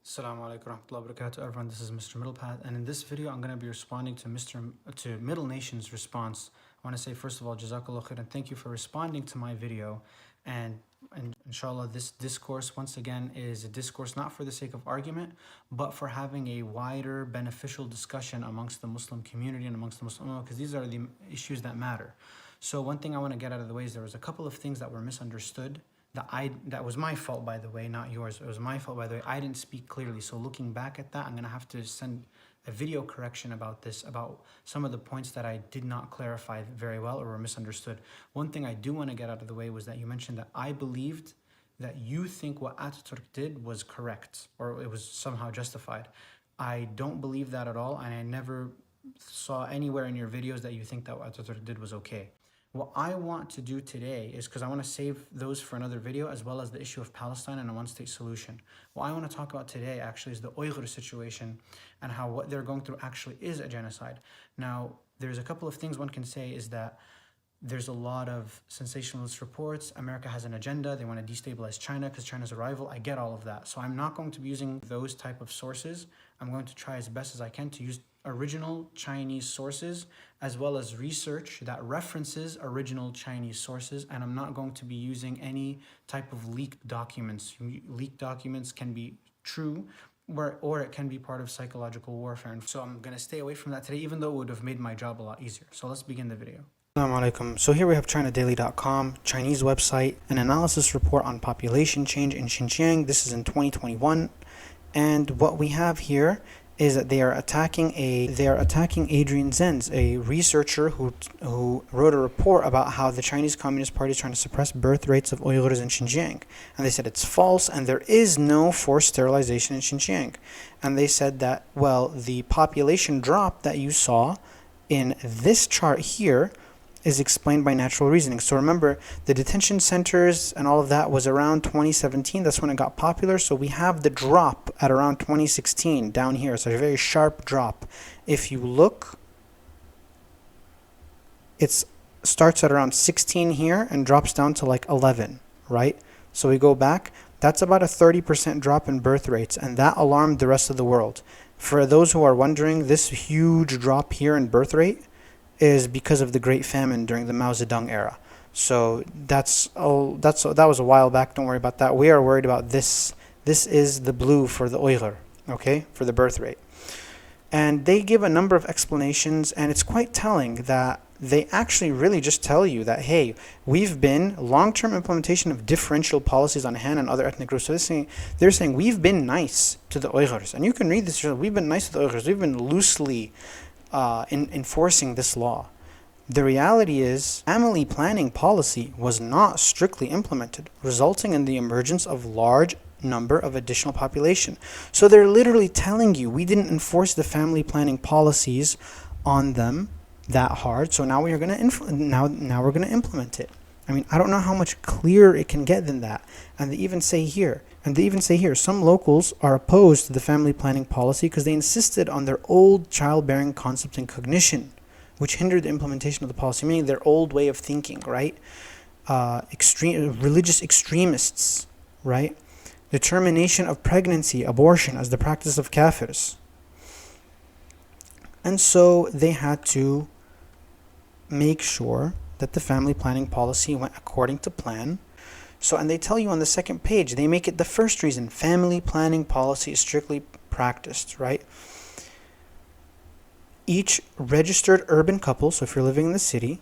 Assalamu alaikum warahmatullahi wabarakatuh, everyone. This is Mr. Middlepath, and in this video, I'm going to be responding to Middle Nation's response. I want to say first of all, Jazakallah khair, and thank you for responding to my video. And inshallah, this discourse once again is a discourse not for the sake of argument, but for having a wider, beneficial discussion amongst the Muslim community and amongst the Muslim, because these are the issues that matter. So one thing I want to get out of the way is there was a couple of things that were misunderstood. That was my fault, by the way, not yours. It was my fault, by the way. I didn't speak clearly. So looking back at that, I'm going to have to send a video correction about this, about some of the points that I did not clarify very well or were misunderstood. One thing I do want to get out of the way was that you mentioned that I believed that you think what Ataturk did was correct or it was somehow justified. I don't believe that at all, and I never saw anywhere in your videos that you think that what Ataturk did was okay. What I want to do today is, because I want to save those for another video, as well as the issue of Palestine and a one-state solution. What I want to talk about today actually is the Uyghur situation and how what they're going through actually is a genocide. Now, there's a couple of things one can say is that there's a lot of sensationalist reports. America has an agenda. They want to destabilize China because China's a rival. I get all of that. So I'm not going to be using those type of sources. I'm going to try as best as I can to use original Chinese sources as well as research that references original Chinese sources, and I'm not going to be using any type of leaked documents. Leaked documents can be true or it can be part of psychological warfare, and so I'm going to stay away from that today, even though it would have made my job a lot easier. So let's begin the video. Assalamu alaikum. So here we have ChinaDaily.com, Chinese website, an analysis report on population change in Xinjiang. This is in 2021, and what we have here is that they are attacking Adrian Zenz, a researcher who wrote a report about how the Chinese Communist Party is trying to suppress birth rates of Uyghurs in Xinjiang. And they said it's false and there is no forced sterilization in Xinjiang. And they said that, well, the population drop that you saw in this chart here is explained by natural reasoning. So remember, the detention centers and all of that was around 2017. That's when it got popular. So we have the drop at around 2016 down here. So a very sharp drop. If you look, it starts at around 16 here and drops down to like 11, right? So we go back. That's about a 30% drop in birth rates, and that alarmed the rest of the world. For those who are wondering, this huge drop here in birth rate is because of the Great Famine during the Mao Zedong era. So that was a while back. Don't worry about that. We are worried about this. This is the blue for the Uyghur, okay, for the birth rate. And they give a number of explanations, and it's quite telling that they actually really just tell you that, hey, we've been long-term implementation of differential policies on Han and other ethnic groups. So they're saying we've been nice to the Uyghurs. And you can read this. We've been nice to the Uyghurs. We've been loosely in enforcing this law. The reality is, family planning policy was not strictly implemented, resulting in the emergence of large number of additional population. So they're literally telling you we didn't enforce the family planning policies on them that hard. So now we're going to now we're going to implement it. I mean, I don't know how much clearer it can get than that. And they even say here, some locals are opposed to the family planning policy because they insisted on their old childbearing concept and cognition, which hindered the implementation of the policy, meaning their old way of thinking, right? Religious extremists, right? Determination of pregnancy, abortion as the practice of kafirs. And so they had to make sure that the family planning policy went according to plan. So, and they tell you on the second page, they make it the first reason, family planning policy is strictly practiced, right? Each registered urban couple, so if you're living in the city,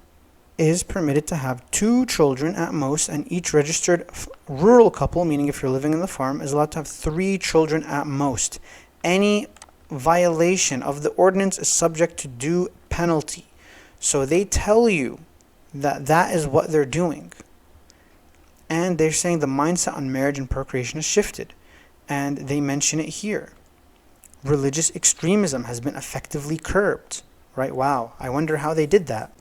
is permitted to have 2 children at most, and each registered rural couple, meaning if you're living in the farm, is allowed to have 3 children at most. Any violation of the ordinance is subject to due penalty. So they tell you that is what they're doing. And they're saying the mindset on marriage and procreation has shifted. And they mention it here. Religious extremism has been effectively curbed. Right? Wow. I wonder how they did that.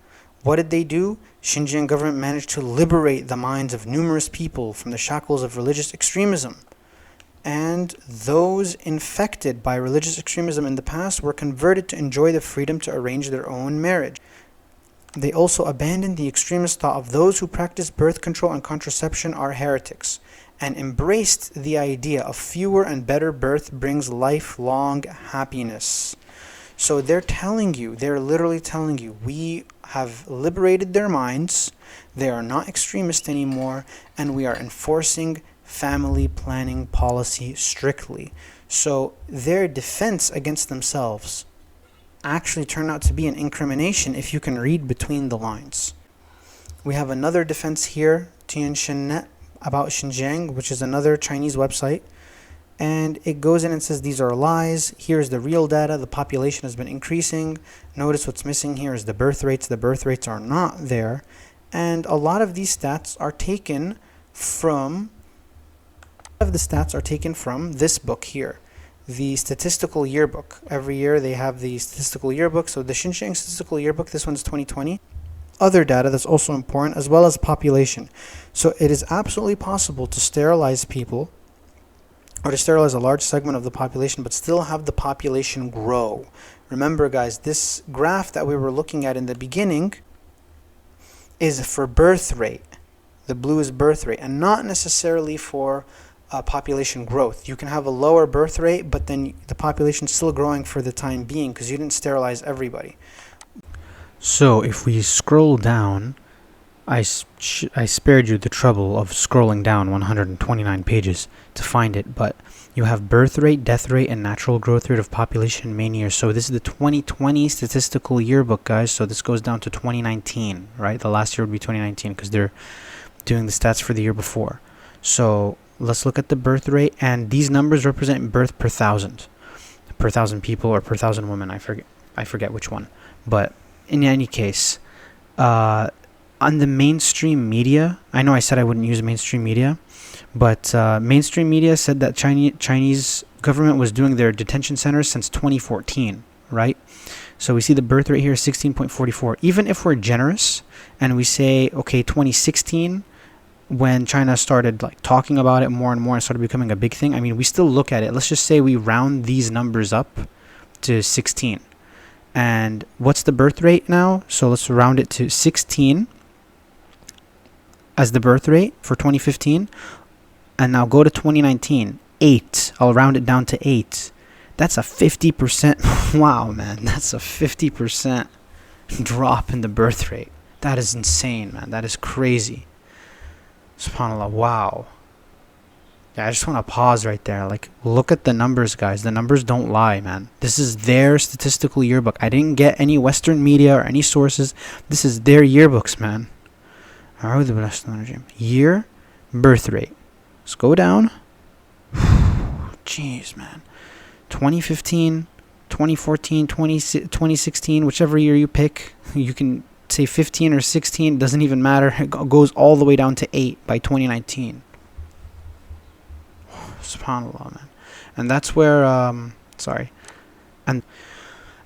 What did they do? Xinjiang government managed to liberate the minds of numerous people from the shackles of religious extremism. And those infected by religious extremism in the past were converted to enjoy the freedom to arrange their own marriage. They also abandoned the extremist thought of those who practice birth control and contraception are heretics. and embraced the idea of fewer and better birth brings lifelong happiness. So they're literally telling you, we have liberated their minds, they are not extremist anymore, and we are enforcing family planning policy strictly. So their defense against themselves actually turned out to be an incrimination if you can read between the lines. We have another defense here, Tianxinet, about Xinjiang, which is another Chinese website. And it goes in and says these are lies. Here's the real data. The population has been increasing. Notice what's missing here is the birth rates. The birth rates are not there. And a lot of these stats are taken from this book here, the Statistical Yearbook. Every year they have the Statistical Yearbook. So the Xinjiang Statistical Yearbook, this one's 2020. Other data that's also important, as well as population. So it is absolutely possible to sterilize people, or to sterilize a large segment of the population, but still have the population grow. Remember, guys, this graph that we were looking at in the beginning is for birth rate. The blue is birth rate, and not necessarily for population growth. You can have a lower birth rate, but then the population is still growing for the time being because you didn't sterilize everybody. So if we scroll down, I spared you the trouble of scrolling down 129 pages to find it, but you have birth rate, death rate, and natural growth rate of population in main years. So this is the 2020 Statistical Yearbook, guys. So this goes down to 2019, right? The last year would be 2019 because they're doing the stats for the year before. So let's look at the birth rate, and these numbers represent birth per thousand people, or per thousand women. I forget which one, but in any case, on the mainstream media, I know I said I wouldn't use mainstream media, but mainstream media said that Chinese government was doing their detention centers since 2014, right? So we see the birth rate here is 16.44. Even if we're generous and we say, okay, 2016, when China started like talking about it more and more and started becoming a big thing, I mean, we still look at it. Let's just say we round these numbers up to 16. And what's the birth rate now? So let's round it to 16 as the birth rate for 2015. And now go to 2019, 8. I'll round it down to 8. That's a 50%. Wow, man. That's a 50% drop in the birth rate. That is insane, man. That is crazy. SubhanAllah. Wow. Yeah, I just want to pause right there. Like, look at the numbers, guys. The numbers don't lie, man. This is their Statistical Yearbook. I didn't get any Western media or any sources. This is their yearbooks, man. Year, birth rate. Let's go down. Jeez, man. 2015, 2014, 2016, whichever year you pick. You can say 15 or 16. Doesn't even matter. It goes all the way down to 8 by 2019. SubhanAllah, man. And that's where and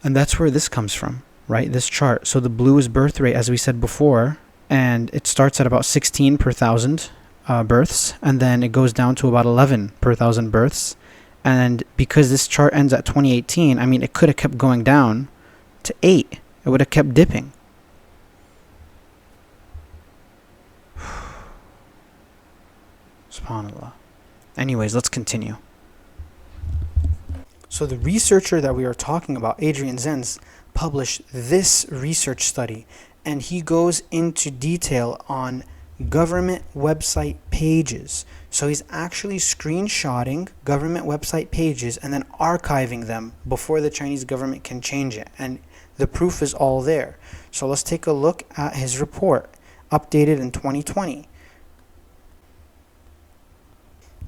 that's where this comes from, right? This chart. So the blue is birth rate, as we said before, and it starts at about 16 per thousand births, and then it goes down to about 11 per thousand births. And because this chart ends at 2018, I mean, it could have kept going down to 8. It would have kept dipping. SubhanAllah. Anyways, let's continue. So the researcher that we are talking about, Adrian Zenz, published this research study, and he goes into detail on government website pages. So he's actually screenshotting government website pages and then archiving them before the Chinese government can change it. And the proof is all there. So let's take a look at his report, updated in 2020.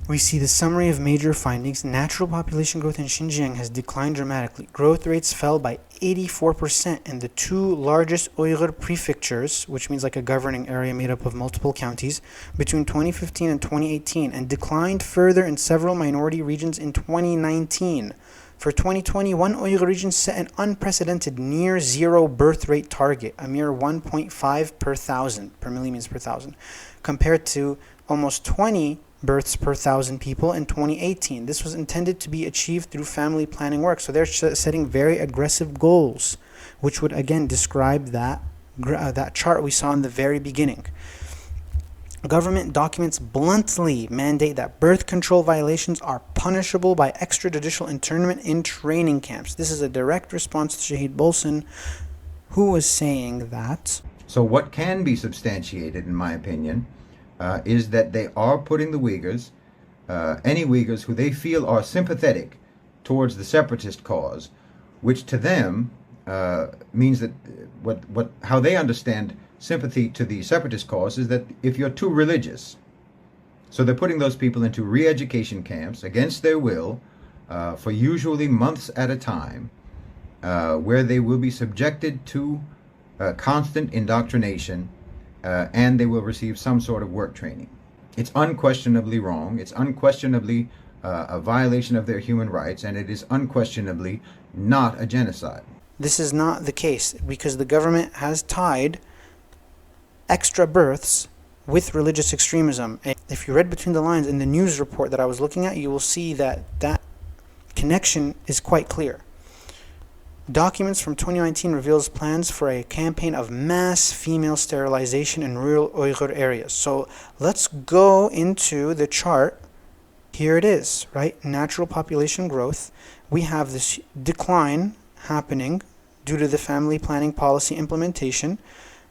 We see the summary of major findings. Natural population growth in Xinjiang has declined dramatically. Growth rates fell by 84% in the 2 largest Uyghur prefectures, which means like a governing area made up of multiple counties, between 2015 and 2018, and declined further in several minority regions in 2019. For 2020, one Uyghur region set an unprecedented near zero birth rate target, a mere 1.5 per thousand, per million means per thousand, compared to almost 20 births per thousand people in 2018. This was intended to be achieved through family planning work. So they're setting very aggressive goals, which would again describe that chart we saw in the very beginning. Government documents bluntly mandate that birth control violations are punishable by extrajudicial internment in training camps. This is a direct response to Shahid Bolson, who was saying that. So what can be substantiated, in my opinion, is that they are putting the Uyghurs, any Uyghurs who they feel are sympathetic towards the separatist cause, which to them means that how they understand sympathy to the separatist cause is that if you're too religious. So they're putting those people into re-education camps against their will for usually months at a time, where they will be subjected to constant indoctrination, and they will receive some sort of work training. It's unquestionably wrong. It's unquestionably a violation of their human rights, and it is unquestionably not a genocide. This is not the case because the government has tied extra births with religious extremism. If you read between the lines in the news report that I was looking at, you will see that that connection is quite clear. Documents from 2019 reveals plans for a campaign of mass female sterilization in rural Uyghur areas. So let's go into the chart. Here it is, right? Natural population growth. We have this decline happening due to the family planning policy implementation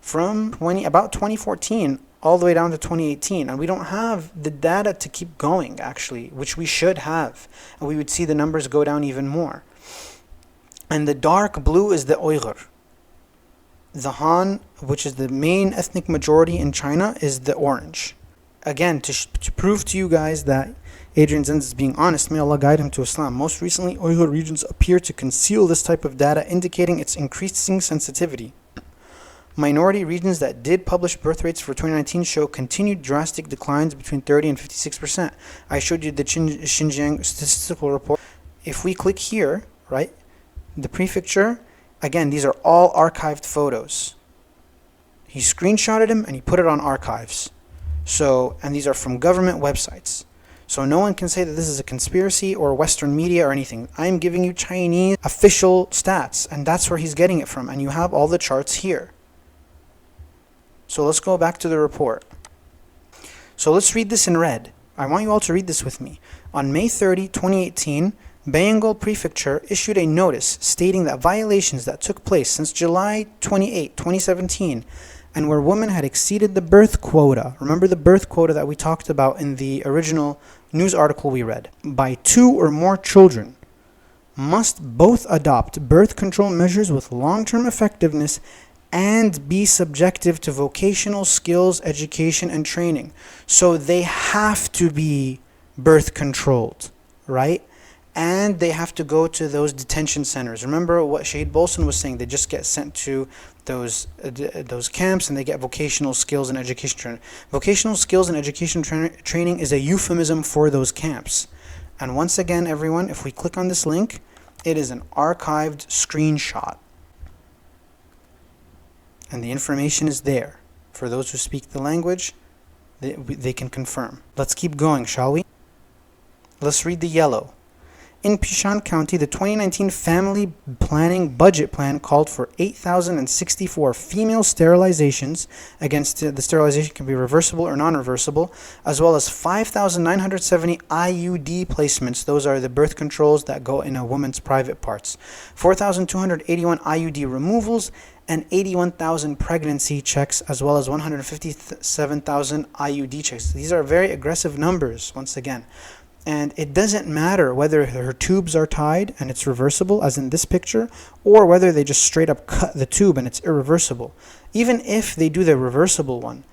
from about 2014 all the way down to 2018, and we don't have the data to keep going, actually, which we should have, and we would see the numbers go down even more. And the dark blue is the Uyghur. The Han, which is the main ethnic majority in China, is the orange. Again, to prove to you guys that Adrian Zenz is being honest, may Allah guide him to Islam. Most recently, Uyghur regions appear to conceal this type of data, indicating its increasing sensitivity. Minority regions that did publish birth rates for 2019 show continued drastic declines between 30 and 56%. I showed you the Xinjiang statistical report. If we click here, right, the prefecture, again, these are all archived photos. He screenshotted them and he put it on archives. So, and these are from government websites. So no one can say that this is a conspiracy or Western media or anything. I'm giving you Chinese official stats, and that's where he's getting it from. And you have all the charts here. So let's go back to the report. So let's read this in red. I want you all to read this with me. On May 30, 2018, Bengal Prefecture issued a notice stating that violations that took place since July 28, 2017, and where women had exceeded the birth quota, remember the birth quota that we talked about in the original news article we read, by 2 or more children, must both adopt birth control measures with long-term effectiveness and be subjective to vocational skills, education, and training. So they have to be birth controlled, right? And they have to go to those detention centers. Remember what Shahid Bolson was saying, they just get sent to those camps and they get vocational skills and education training. Vocational skills and education training is a euphemism for those camps. And once again, everyone, if we click on this link, it is an archived screenshot. And the information is there. For those who speak the language, they can confirm. Let's keep going, shall we? Let's read the yellow. In Pishan County, the 2019 Family Planning Budget Plan called for 8,064 female sterilizations. Against the sterilization can be reversible or non-reversible, as well as 5,970 IUD placements. Those are the birth controls that go in a woman's private parts. 4,281 IUD removals and 81,000 pregnancy checks, as well as 157,000 IUD checks. These are very aggressive numbers, once again. And it doesn't matter whether her tubes are tied and it's reversible, as in this picture, or whether they just straight up cut the tube and it's irreversible. Even if they do the reversible one,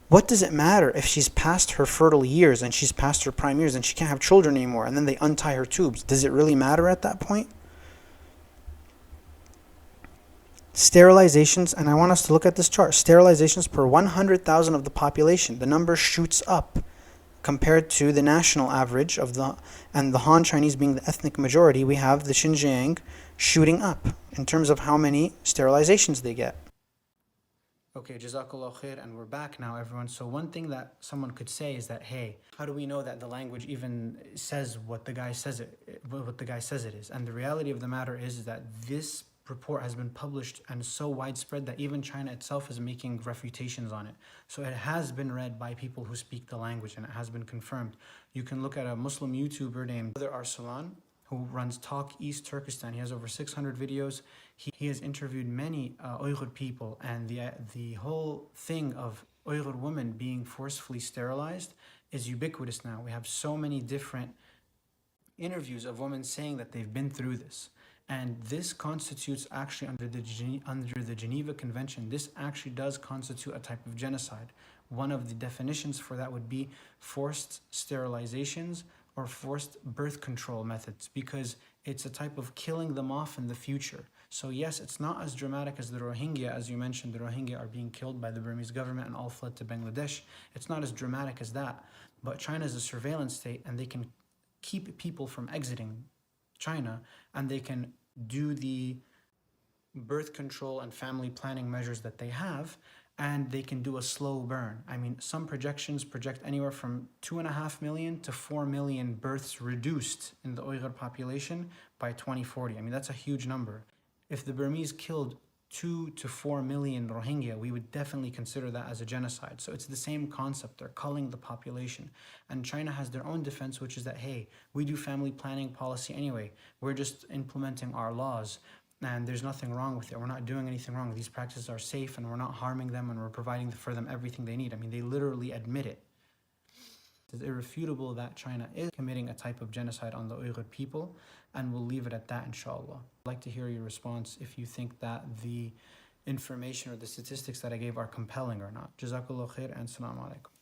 what does it matter if she's past her fertile years and she's past her prime years and she can't have children anymore, and then they untie her tubes? Does it really matter at that point? Sterilizations, and I want us to look at this chart. Sterilizations per 100,000 of the population. The number shoots up compared to the national average of the Han Chinese being the ethnic majority. We have the Xinjiang shooting up in terms of how many sterilizations they get. Okay, Jazakallah khair, and we're back now, everyone. So one thing that someone could say is that, hey, how do we know that the language even says what the guy says it is? And the reality of the matter is that this report has been published and so widespread that even China itself is making refutations on it. So it has been read by people who speak the language, and it has been confirmed. You can look at a Muslim YouTuber named Brother Arsalan, who runs Talk East Turkestan. He has over 600 videos. He has interviewed many Uyghur people, and the whole thing of Uyghur women being forcefully sterilized is ubiquitous now. We have so many different interviews of women saying that they've been through this. And this constitutes actually under the Geneva Convention, this actually does constitute a type of genocide. One of the definitions for that would be forced sterilizations or forced birth control methods, because it's a type of killing them off in the future. So yes, it's not as dramatic as the Rohingya. As you mentioned, the Rohingya are being killed by the Burmese government and all fled to Bangladesh. It's not as dramatic as that. But China is a surveillance state, and they can keep people from exiting China, and they can do the birth control and family planning measures that they have, and they can do a slow burn. I mean, some projections project anywhere from 2.5 million to 4 million births reduced in the Uyghur population by 2040. I mean, that's a huge number. If the Burmese killed 2 to 4 million Rohingya, we would definitely consider that as a genocide. So it's the same concept. They're culling the population. And China has their own defense, which is that, hey, we do family planning policy anyway. We're just implementing our laws, and there's nothing wrong with it. We're not doing anything wrong. These practices are safe, and we're not harming them, and we're providing for them everything they need. I mean, they literally admit it. It's irrefutable that China is committing a type of genocide on the Uyghur people, and we'll leave it at that, inshallah. I'd like to hear your response if you think that the information or the statistics that I gave are compelling or not. Jazakallah khair, and Assalamu alaikum.